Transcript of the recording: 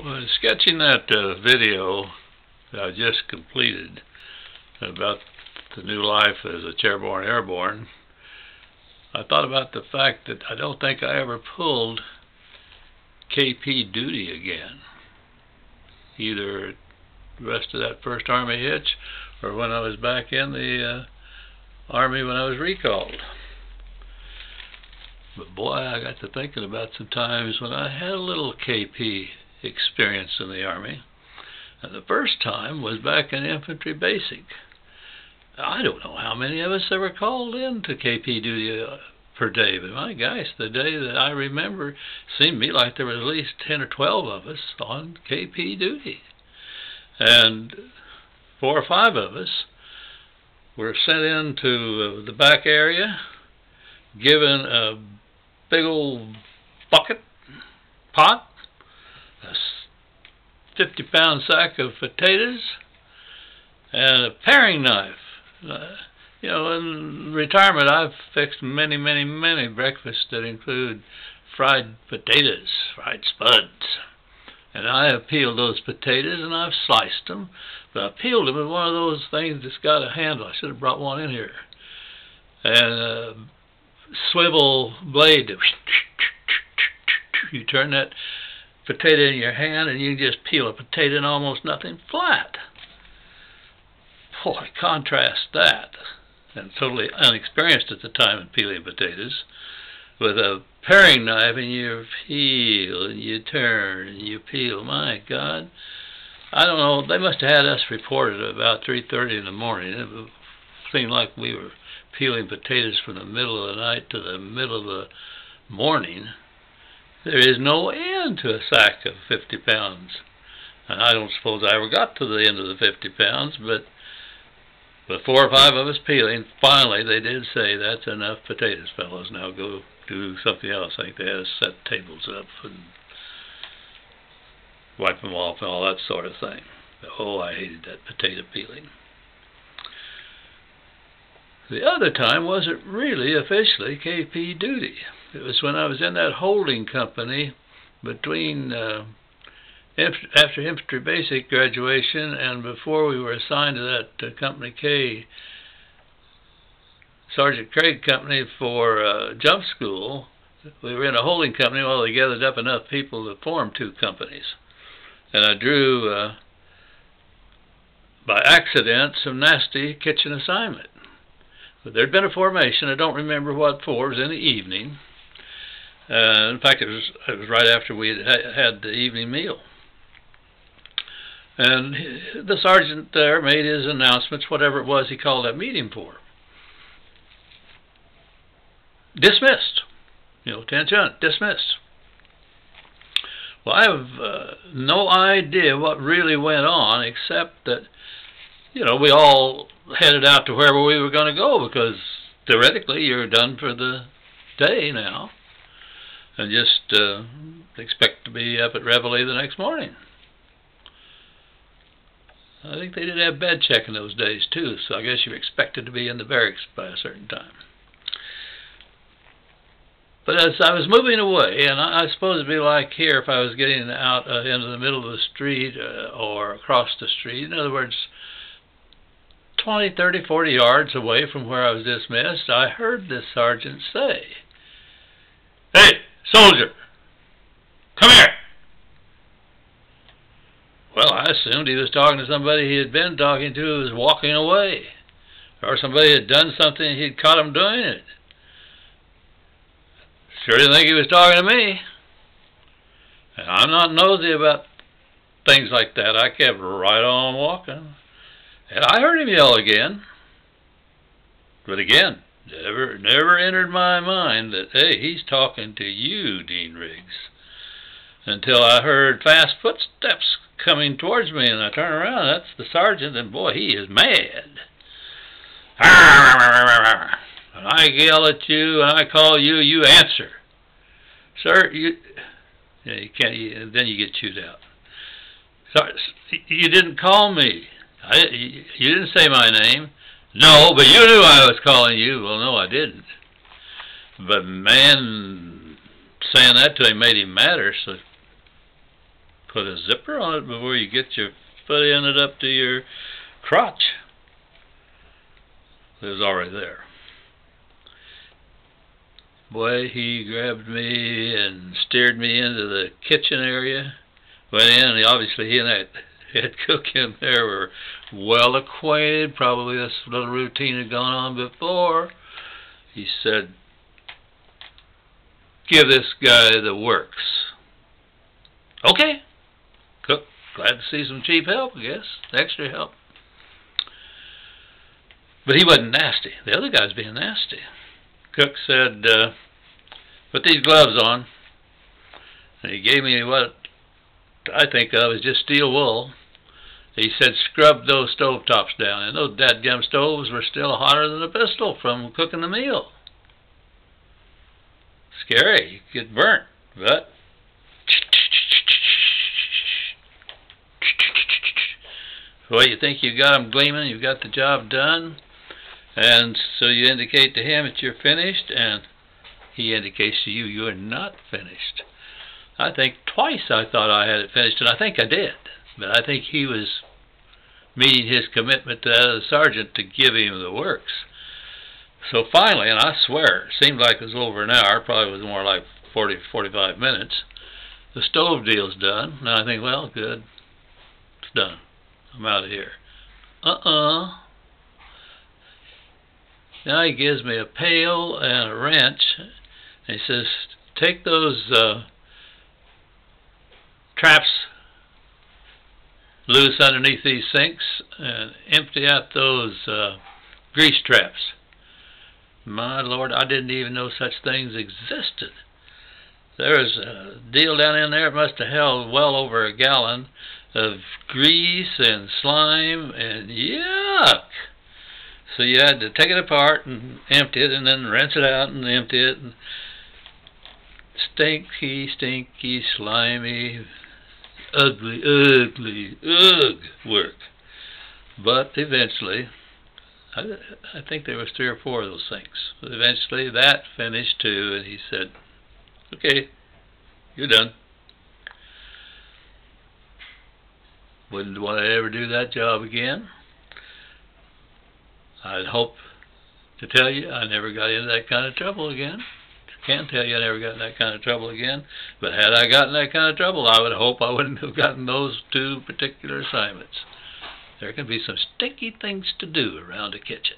Well, sketching that video that I just completed about the new life as a chairborne airborne, I thought about the fact that I don't think I ever pulled KP duty again, either the rest of that first Army hitch or when I was back in the Army when I was recalled. But boy, I got to thinking about some times when I had a little KP experience in the Army, and the first time was back in infantry basic. I don't know how many of us ever called in to KP duty per day, but my gosh, the day that I remember seemed to me like there was at least 10 or 12 of us on KP duty, and 4 or 5 of us were sent into the back area, given a big old pot, a 50-pound sack of potatoes, and a paring knife. You know, in retirement, I've fixed many breakfasts that include fried potatoes, fried spuds. And I have peeled those potatoes and I've sliced them, but I peeled them with one of those things that's got a handle. I should have brought one in here. And a swivel blade. You turn that potato in your hand and you can just peel a potato in almost nothing flat. Boy, contrast that, and totally unexperienced at the time in peeling potatoes, with a paring knife, and you peel and you turn and you peel. My God, I don't know, they must have had us reported at about 3:30 in the morning. It seemed like we were peeling potatoes from the middle of the night to the middle of the morning. There is no end to a sack of 50 pounds. And I don't suppose I ever got to the end of the 50 pounds, but with 4 or 5 of us peeling, finally they did say, "That's enough potatoes, fellows. Now go do something else." I think they had us set tables up and wipe them off and all that sort of thing. Oh, I hated that potato peeling. The other time wasn't really officially KP duty. It was when I was in that holding company between after infantry basic graduation and before we were assigned to that Company K, Sergeant Craig Company for jump school. We were in a holding company while they gathered up enough people to form 2 companies. And I drew, by accident, some nasty kitchen assignment. But there'd been a formation, I don't remember what for, it was in the evening. In fact, it was right after we had the evening meal. And the sergeant there made his announcements, whatever it was he called that meeting for. Dismissed. You know, attention, dismissed. Well, I have no idea what really went on, except that, you know, we all headed out to wherever we were going to go, because theoretically you're done for the day now, and just expect to be up at Reveille the next morning. I think they did have bed check in those days too, so I guess you're expected to be in the barracks by a certain time. But as I was moving away, and I suppose it'd be like here if I was getting out into the middle of the street or across the street, in other words, 20, 30, 40 yards away from where I was dismissed, I heard this sergeant say, "Hey, soldier, come here." Well, I assumed he was talking to somebody he had been talking to who was walking away, or somebody had done something and he'd caught him doing it. Sure didn't think he was talking to me. And I'm not nosy about things like that. I kept right on walking. And I heard him yell again. But again, never entered my mind that, hey, he's talking to you, Dean Riggs. Until I heard fast footsteps coming towards me, and I turn around. That's the sergeant, and boy, he is mad. And I yell at you, and I call you, you answer. Sir, you can't. Then you get chewed out. Sorry, you didn't call me. You didn't say my name. No, but you knew I was calling you. Well, no, I didn't. But man, saying that to him made him madder, so put a zipper on it before you get your foot in it up to your crotch. It was already there. Boy, he grabbed me and steered me into the kitchen area. Went in, and obviously he and that head cook in there were well acquainted. Probably this little routine had gone on before. He said, "Give this guy the works." Okay. Cook, glad to see some cheap help, I guess. Extra help. But he wasn't nasty. The other guy's being nasty. Cook said, "Put these gloves on." And he gave me what I think of as just steel wool. He said, "Scrub those stove tops down." And those dadgum stoves were still hotter than a pistol from cooking the meal. Scary. You get burnt. But well, you think you got them gleaming, you've got the job done. And so you indicate to him that you're finished, and he indicates to you you're not finished. I think twice I thought I had it finished, and I think I did. But I think he was meeting his commitment to the sergeant to give him the works. So finally, and I swear, it seemed like it was over an hour, probably was more like 40, 45 minutes, the stove deal's done. And I think, well, good, it's done. I'm out of here. Now he gives me a pail and a wrench, and he says, "Take those traps loose underneath these sinks and empty out those grease traps." My Lord, I didn't even know such things existed. There was a deal down in there. It must have held well over a gallon of grease and slime and yuck. So you had to take it apart and empty it, and then rinse it out and empty it. And stinky, stinky, slimy, ugly, ugly, work. But eventually, I think there was 3 or 4 of those things. But eventually that finished too, and he said, "Okay, you're done." Wouldn't want to ever do that job again. I'd hope to tell you I never got into that kind of trouble again. Can't tell you I never got in that kind of trouble again. But had I gotten that kind of trouble, I would hope I wouldn't have gotten those 2 particular assignments. There can be some stinky things to do around a kitchen.